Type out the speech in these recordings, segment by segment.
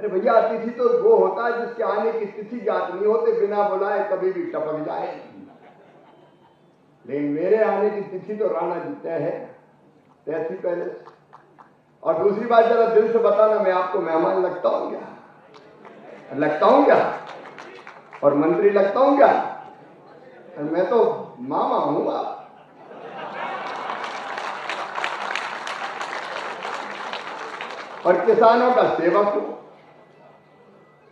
अरे भैया, अतिथि तो वो होता है जिसके आने की तिथि ज्ञात नहीं होते, बिना बुलाए कभी भी टपक जाए। लेकिन मेरे आने की तिथि तो राणा जी तय है, तैसी पहले से। और दूसरी बात, जरा दिल से बताना, मैं आपको मेहमान लगता हूं क्या? लगता हूं क्या? और मंत्री लगता हूं क्या? मैं तो मामा हूं आप। और किसानों का सेवक हूं।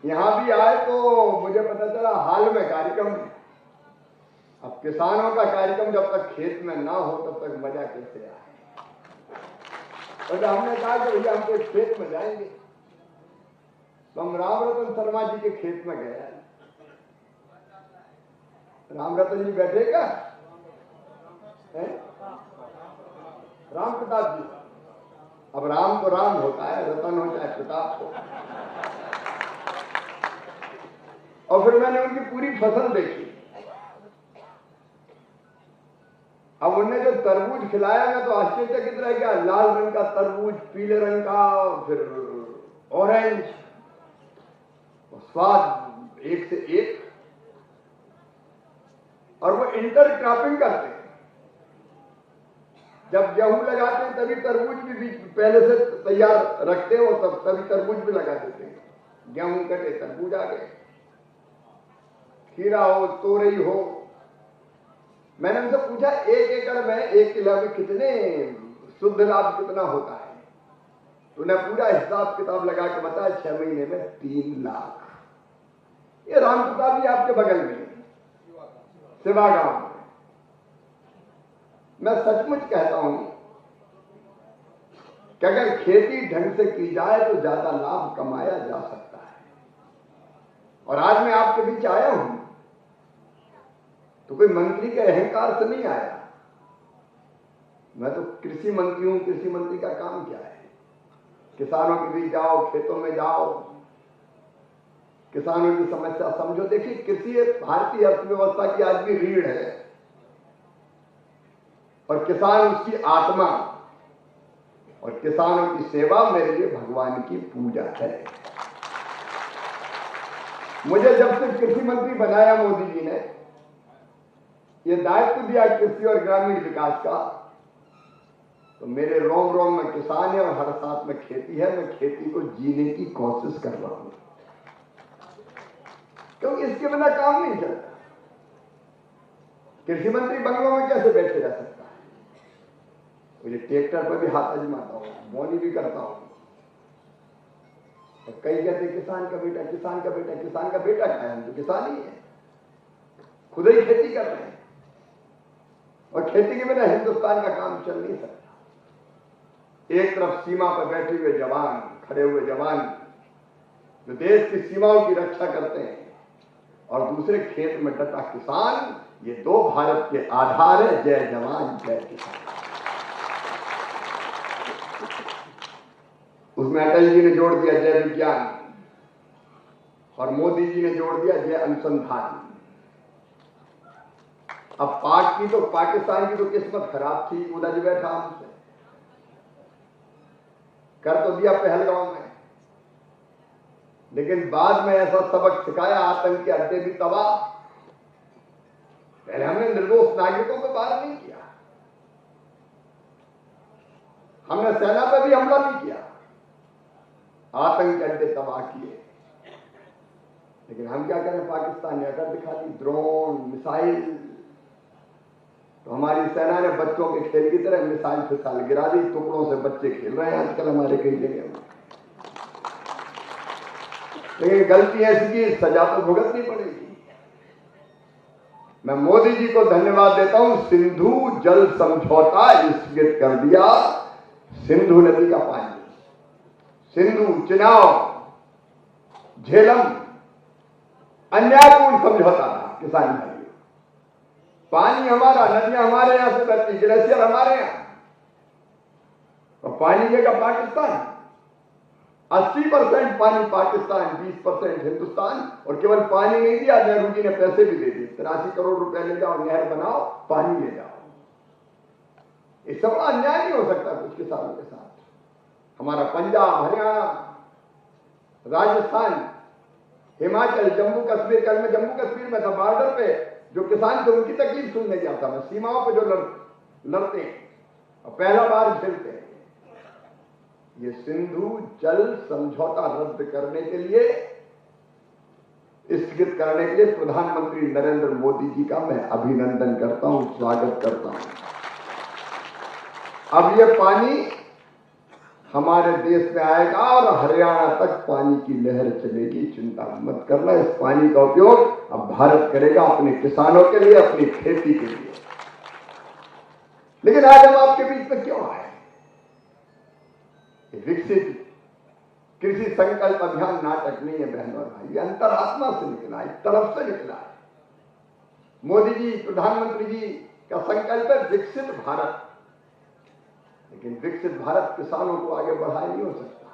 यहां भी आए तो मुझे पता चला हाल में कार्यक्रम। अब किसानों का कार्यक्रम जब तक खेत में ना हो तब तक मजा कैसे आए? तो हमने कहा कि भैया हम तो खेत में जाएंगे, तो हम रामरतन शर्मा जी के खेत में गए। रामरतन जी बैठेगा, राम प्रताप जी। अब राम तो राम होता है, रतन हो चाहे प्रताप हो। और फिर मैंने उनकी पूरी फसल देखी। अब उन्हें जो तरबूज खिलाया, मैं तो आश्चर्यचकित रह गया। लाल रंग का तरबूज, पीले रंग का, फिर ऑरेंज, स्वाद एक से एक। और वो इंटर क्रॉपिंग करते हैं। जब गेहूं लगाते हैं तभी तरबूज भी बीच पहले से तैयार रखते हैं, और तभी तरबूज भी लगा देते हैं। गेहूं कटे तरबूज आ गए, खीरा हो, तोरई हो। मैंने उनसे पूछा, 1 एकड़ में 1 किलो में कितने शुद्ध लाभ कितना होता है? तो उन्हें पूरा हिसाब किताब लगा के बताया, 6 महीने में 3 लाख। ये राम प्रताप जी आपके बगल में, सिवा गांव में। मैं सचमुच कहता हूं कि अगर खेती ढंग से की जाए तो ज्यादा लाभ कमाया जा सकता है। और आज मैं आपके बीच आया हूं तो कोई मंत्री के अहंकार से नहीं आया। मैं तो कृषि मंत्री हूं। कृषि मंत्री का काम क्या है? किसानों के बीच जाओ, खेतों में जाओ, किसानों की समस्या समझो। देखिए, कृषि भारतीय अर्थव्यवस्था की आज भी रीढ़ है, और किसान उसकी आत्मा, और किसानों की सेवा मेरे लिए भगवान की पूजा है। मुझे जब से कृषि मंत्री बनाया मोदी जी ने, ये दायित्व दिया कृषि और ग्रामीण विकास का, तो मेरे रोम रोम में किसान है और हर साथ में खेती है। मैं खेती को जीने की कोशिश कर रहा हूं, क्योंकि इसके बिना काम नहीं चलता। कृषि मंत्री बंगलों में कैसे बैठे रह सकता है? मुझे ट्रैक्टर पर भी हाथ आजमाता हूं, बोनी भी करता हूं। और कई कहते किसान का बेटा, किसान का बेटा। किसान का बेटा क्या है? हम तो किसान ही है, खुद ही खेती कर रहे हैं। और खेती के बिना हिंदुस्तान का काम चल नहीं सकता। एक तरफ सीमा पर बैठे हुए जवान, खड़े हुए जवान जो देश की सीमाओं की रक्षा करते हैं, और दूसरे खेत में डटा किसान। ये 2 भारत के आधार है। जय जवान जय किसान। उसमें अटल जी ने जोड़ दिया जय विज्ञान, और मोदी जी ने जोड़ दिया जय अनुसंधान। अब पाक की तो, पाकिस्तान की तो किस्मत खराब थी। उधर बैठा हमसे कर तो दिया पहलगांव में, लेकिन बाद में ऐसा सबक सिखाया, आतंक के अड्डे भी तबाह। पहले हमने निर्दोष नागरिकों पर वार नहीं किया, हमने सेना पर भी हमला नहीं किया, आतंक के अड्डे तबाह किए। लेकिन हम क्या करें? पाकिस्तान ने अगर दिखा दी ड्रोन, मिसाइल, तो हमारी सेना ने बच्चों के खेल की तरह मिसाइल फिसाइल गिरा दी। टुकड़ों से बच्चे खेल रहे हैं आजकल हमारे कई जगह में। लेकिन गलती ऐसी की, सजा तो भुगतनी पड़ेगी। मैं मोदी जी को धन्यवाद देता हूं। सिंधु जल समझौता स्थगित कर दिया। सिंधु नदी का पानी, सिंधु, चिनाब, झेलम अन्यायपूर्ण समझौता था किसान भाई। पानी हमारा, नदियां हमारे यहां से बहती, ग्लेशियर हमारे यहां, और पानी देगा पाकिस्तान। 80% पानी पाकिस्तान, 20% हिंदुस्तान। और केवल पानी नहीं दिया, नेहरू जी ने पैसे भी दे दिए। 83 करोड़ रुपए ले जाओ, नहर बनाओ, पानी ले जाओ। इस सब अन्याय नहीं हो सकता कुछ किसानों के साथ। हमारा पंजाब, हरियाणा, राजस्थान, हिमाचल, जम्मू कश्मीर, कल मैं जम्मू कश्मीर में था, बॉर्डर पे जो किसान थे उनकी तकलीफ सुनने गया था मैं, सीमाओं पे जो लड़ते हैं और पहला बार झेलते हैं। ये सिंधु जल समझौता रद्द करने के लिए, स्थगित करने के लिए प्रधानमंत्री नरेंद्र मोदी जी का मैं अभिनंदन करता हूं, स्वागत करता हूं। अब ये पानी हमारे देश में आएगा और हरियाणा तक पानी की लहर चलेगी, चिंता मत करना। इस पानी का उपयोग अब भारत करेगा अपने किसानों के लिए, अपनी खेती के लिए। लेकिन आज हम आपके बीच में क्यों आए? विकसित कृषि संकल्प अभियान नाटक नहीं है बहनों और भाई, ये अंतरात्मा से निकला, एक तरफ से निकला है। मोदी जी, प्रधानमंत्री जी का संकल्प है विकसित भारत, लेकिन विकसित भारत किसानों को आगे बढ़ाया नहीं हो सकता।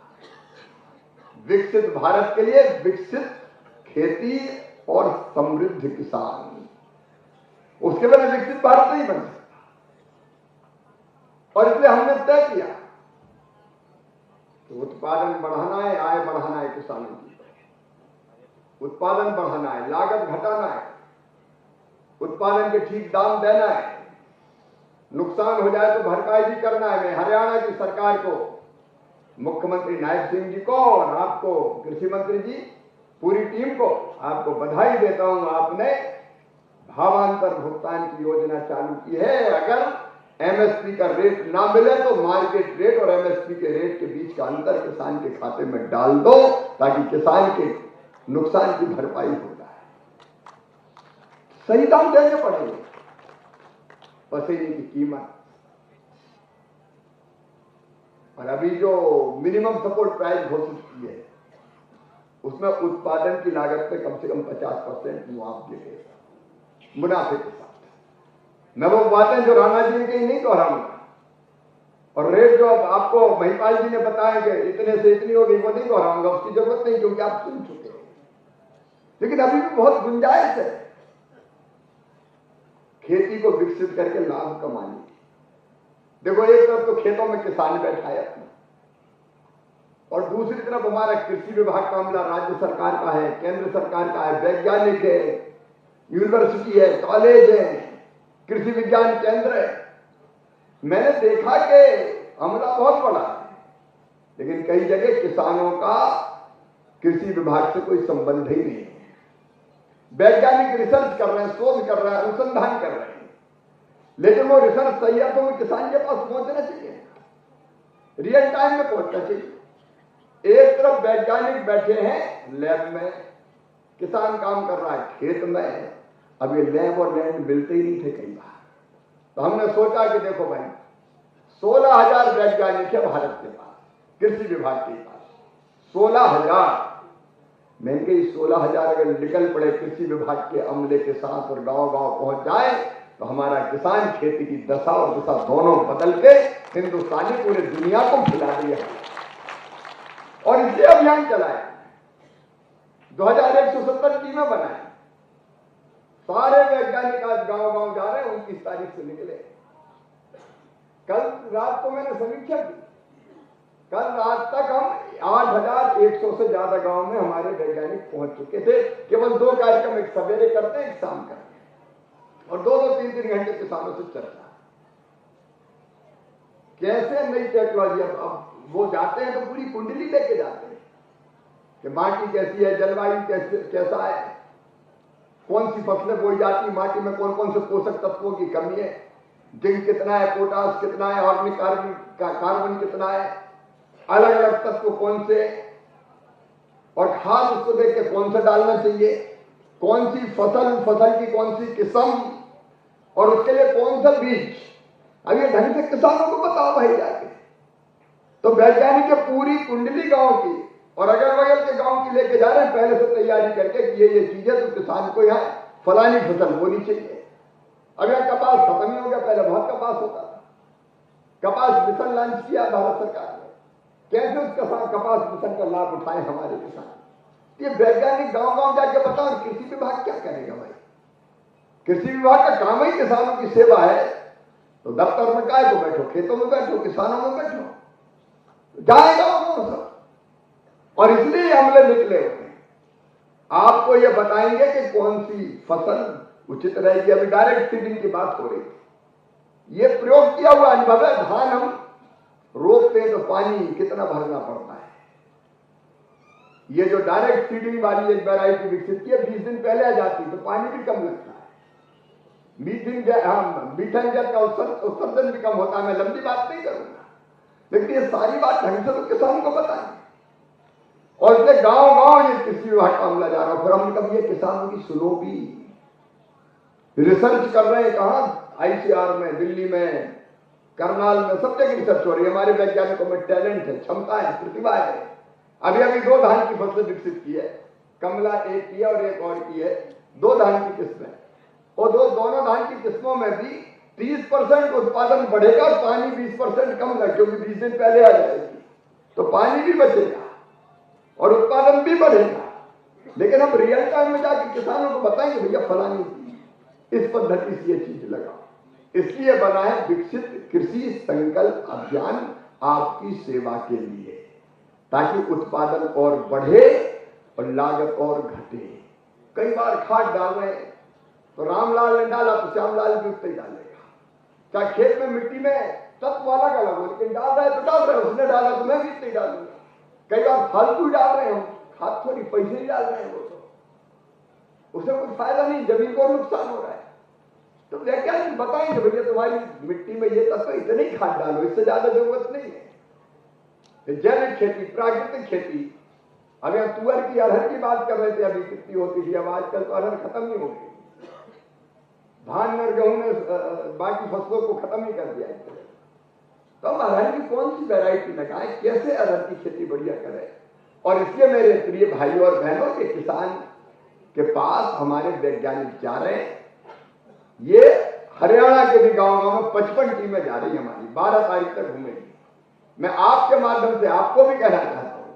विकसित भारत के लिए विकसित खेती और समृद्ध किसान, उसके बिना विकसित भारत नहीं बन सकता। और इसलिए हमने तय किया कि उत्पादन बढ़ाना है, आय बढ़ाना है किसानों की, उत्पादन बढ़ाना है, लागत घटाना है, उत्पादन के ठीक दाम देना है, नुकसान हो जाए तो भरपाई भी करना है। मैं हरियाणा की सरकार को, मुख्यमंत्री नायब सिंह जी को और आपको कृषि मंत्री जी, पूरी टीम को आपको बधाई देता हूं। आपने भावांतर भुगतान की योजना चालू की है। अगर एमएसपी का रेट ना मिले तो मार्केट रेट और एमएसपी के रेट के बीच का अंतर किसान के खाते में डाल दो, ताकि किसान के नुकसान की भरपाई हो जाए। सही दाम देने पड़ेंगे, पसीने की कीमत। और अभी जो मिनिमम सपोर्ट प्राइस घोषित की है, उसमें उत्पादन की लागत पे कम से कम 50% मुआवजे देगा, मुनाफे के साथ। मैं वो बातें जो राणा जी ने कही नहीं दोहराऊंगा, और रेट जो अब आपको महिपाल जी ने बताया कि इतने से इतनी होगी, वो नहीं दोहराऊंगा, उसकी जरूरत नहीं, क्योंकि आप सुन चुके हैं। लेकिन अभी भी बहुत गुंजाइश है खेती को विकसित करके लाभ कमाने। देखो, एक तरफ तो खेतों में किसान बैठा है अपना, और दूसरी तरफ हमारा कृषि विभाग का अमला राज्य सरकार का है, केंद्र सरकार का है, वैज्ञानिक है, यूनिवर्सिटी है, कॉलेज है, कृषि विज्ञान केंद्र है। मैंने देखा कि अमला बहुत बड़ा है, लेकिन कई जगह किसानों का कृषि विभाग से कोई संबंध ही नहीं है। वैज्ञानिक रिसर्च कर रहे हैं, शोध कर रहे हैं, अनुसंधान कर रहे हैं, लेकिन वो रिसर्च सही है तो वो किसान के पास पहुंचना चाहिए, रियल टाइम में पहुंचना चाहिए। एक तरफ वैज्ञानिक बैठे हैं लैब में, किसान काम कर रहा है खेत में। अब ये लैब और लैंड मिलते ही नहीं थे कई बार, तो हमने सोचा कि देखो भाई, 16,000 वैज्ञानिक है भारत के पास, कृषि विभाग के पास 16,000। मैंने कही 16,000 अगर निकल पड़े कृषि विभाग के अमले के साथ और गांव-गांव पहुंच जाए, तो हमारा किसान खेती की दशा और दिशा दोनों बदल के हिंदुस्तानी पूरे दुनिया को खिला दिया। और इसलिए अभियान चलाया, 2170 टीमें बनाई, सारे वैज्ञानिक आज गांव-गांव जा रहे हैं, 29 तारीख से निकले। कल रात को मैंने समीक्षा की, कल रात तक हम 8,100 से ज्यादा गांव में हमारे वैज्ञानिक पहुंच चुके थे। केवल 2 कार्यक्रम, एक सवेरे करते हैं, एक शाम करते हैं, और 2-2, 3-3 घंटे किसानों से चर्चा। कैसे नई टेक्नोलॉजी, अब वो जाते हैं तो पूरी कुंडली लेके जाते हैं कि माटी कैसी है, जलवायु कैसा है, कौन सी फसलें बोई जाती, माटी में कौन कौन से पोषक तत्वों की कमी है, जिंक कितना है, पोटास कितना है, ऑर्गेनिक कार्बन कितना है, अलग अलग तत्व कौन से, और खाद उसको देख के कौन सा डालना चाहिए, कौन सी फसल की कौन सी किस्म, और उसके लिए कौन सा बीज। अब ये ढंग से किसानों को बताओ भाई जाके। तो वैज्ञानिक पूरी कुंडली गांव की और अगल बगल के गांव की लेके जा रहे हैं, पहले से तैयारी करके कि ये चीजें तो किसान को यहाँ फलानी फसल बोनी चाहिए। अगर कपास खत्म ही हो गया, पहले बहुत कपास होता था, कपास मिशन लॉन्च किया भारत सरकार ने, कैसे उस कपास मिशन का लाभ उठाए हमारे किसान। ये वैज्ञानिक गांव-गांव जाके बताओ, कृषि विभाग क्या करेगा भाई? कृषि विभाग का काम ही किसानों की सेवा है, तो दफ्तर में काय को बैठो, खेतों में बैठो, किसानों में बैठो, जाएगा वो सब। और इसलिए हमले निकले हुए हैं। आपको ये बताएंगे कि कौन सी फसल उचित रहेगी। अभी डायरेक्ट सीडिंग की बात हो रही है, ये प्रयोग किया हुआ अनुभव है। धान हम रोपते हैं तो पानी कितना भरना पड़ता है। ये जो डायरेक्ट सीडिंग वाली एक वैरायटी विकसित की है, 20 दिन पहले आ जाती तो पानी भी कम लगता है। मीथेन गैस का उत्सर्जन भी कम होता है। मैं लंबी बात नहीं करूंगा, लेकिन ये सारी बात ढंग से तो किसान को बताएं। और इसलिए गांव-गांव ये कृषि विभाग का अमला जा रहा है। फिर हमने कभी ये किसानों की सुनो भी, रिसर्च कर रहे हैं। कहां? आईसीआर में, दिल्ली में, करनाल में, सब जगह रिसर्च हो रही है। हमारे वैज्ञानिकों में टैलेंट है, क्षमता है, प्रतिभा है। अभी 2 धान की फसल विकसित की है, कमला एक की है और एक और की है। 2 धान की किस्में, और दोनों धान की किस्मों में भी 30% उत्पादन बढ़ेगा और पानी 20% कम लगे, क्योंकि 20 दिन पहले आ जाएगी तो पानी भी बचेगा और उत्पादन भी बढ़ेगा। लेकिन हम रियल टाइम में जाकर किसानों को बताएंगे भैया फलानी इस पद्धति से ये चीज लगाओ। इसलिए बना है विकसित कृषि संकल्प अभियान आपकी सेवा के लिए, ताकि उत्पादन और बढ़े और लागत और घटे। कई बार खाद डाल रहे हैं तो रामलाल ने डाला तो श्यामलाल भी उतना ही डालेगा। चाहे खेत में मिट्टी में तत्व अलग अलग हो, लेकिन डाल रहे तो डाल रहे, उसने डाला तो मैं भी इतना ही डालूंगा। कई बार फालतू डाल रहे हैं हम, खाद थोड़ी पैसे ही डाल रहे हैं, वो तो उससे कुछ फायदा नहीं, जमीन को नुकसान हो रहा है। तो वैज्ञानिक बताएंगे भैया तुम्हारी मिट्टी में ये तत्व इतने ही खाद डालो, इससे ज्यादा जरूरत नहीं है। जैविक खेती, प्राकृतिक खेती। अभी हम तुअर की, अरहर की बात कर रहे थे, अभी कितनी होती थी, अब आजकल तो अरहर खत्म ही हो गई। धान और गेहूं ने बाकी फसलों को खत्म ही कर दिया है। तो हम अरहर की कौन सी वैरायटी लगाएं, कैसे अरहर की खेती बढ़िया करें। और इसलिए मेरे प्रिय भाइयों और बहनों के किसान के पास हमारे वैज्ञानिक जा रहे हैं। ये हरियाणा के भी गांव-गांव में 55 टीमें जा रही है हमारी, 12 तारीख तक घूमेंगी। मैं आपके माध्यम से आपको भी कहना चाहता हूं,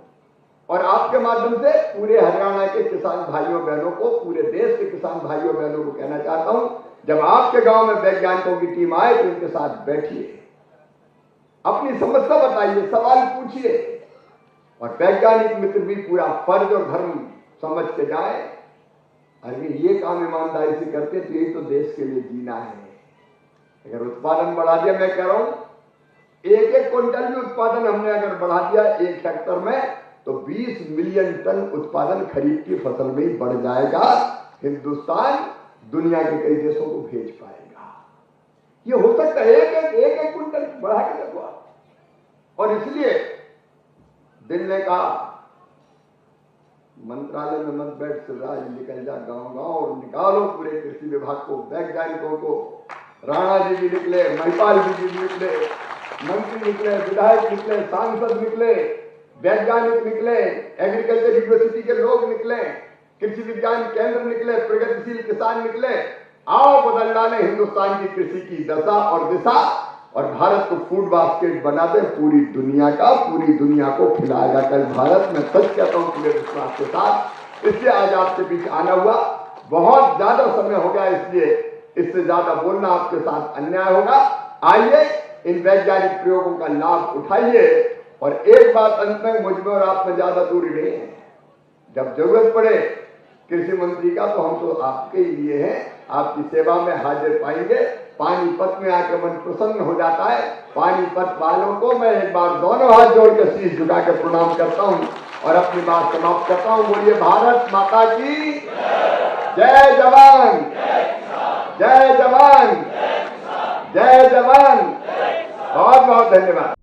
और आपके माध्यम से पूरे हरियाणा के किसान भाइयों बहनों को, पूरे देश के किसान भाइयों बहनों को कहना चाहता हूं, जब आपके गांव में वैज्ञानिकों की टीम आए तो उनके साथ बैठिए, अपनी समस्या बताइए, सवाल पूछिए, और वैज्ञानिक मित्र भी पूरा फर्ज और धर्म समझ के जाए। अरे ये काम ईमानदारी से करते तो यही तो देश के लिए जीना है। अगर उत्पादन बढ़ा दिया, मैं कह रहा हूं 1-1 क्विंटल भी उत्पादन हमने अगर बढ़ा दिया 1 हेक्टर में, तो 20 मिलियन टन उत्पादन खरीफ की फसल में ही बढ़ जाएगा। हिंदुस्तान दुनिया के कई देशों को भेज पाएगा। ये हो सकता है, एक क्विंटल बढ़ा के देखो आप। और इसलिए दिल ने कहा मंत्रालय में मत बैठ, शिवराज निकल जा गांव-गांव और निकालो पूरे कृषि विभाग को, वैज्ञानिकों को। राणा जी भी निकले, महिपाल जी भी निकले, मंत्री निकले, विधायक निकले, सांसद निकले, वैज्ञानिक निकले, एग्रीकल्चर यूनिवर्सिटी के लोग निकले, कृषि विज्ञान केंद्र निकले, प्रगतिशील किसान निकले। आओ बदल डालें हिंदुस्तान की कृषि की दशा और दिशा, और भारत को फूड बास्केट बना दे पूरी दुनिया का, पूरी दुनिया को खिलाएगा कल भारत। मैं सच कहता हूं पूरे विश्वास के साथ। इसलिए आज आपके बीच आना हुआ, बहुत ज्यादा समय हो गया, इसलिए इससे ज्यादा बोलना आपके साथ अन्याय होगा। आइए इन वैज्ञानिक प्रयोगों का लाभ उठाइए। और एक बात अंत में, मुझ में और आप में ज्यादा दूरी नहीं है। जब जरूरत पड़े कृषि मंत्री का, तो हम तो आपके ही लिए हैं, आपकी सेवा में हाजिर पाएंगे। पानीपत में आकर मन प्रसन्न हो जाता है। पानीपत वालों को मैं एक बार दोनों हाथ जोड़ के शीश झुका के प्रणाम करता हूं और अपनी बात समाप्त करता हूं। बोलिए भारत माता की जय जवान, जय जवान, जय जवान। बहुत बहुत धन्यवाद।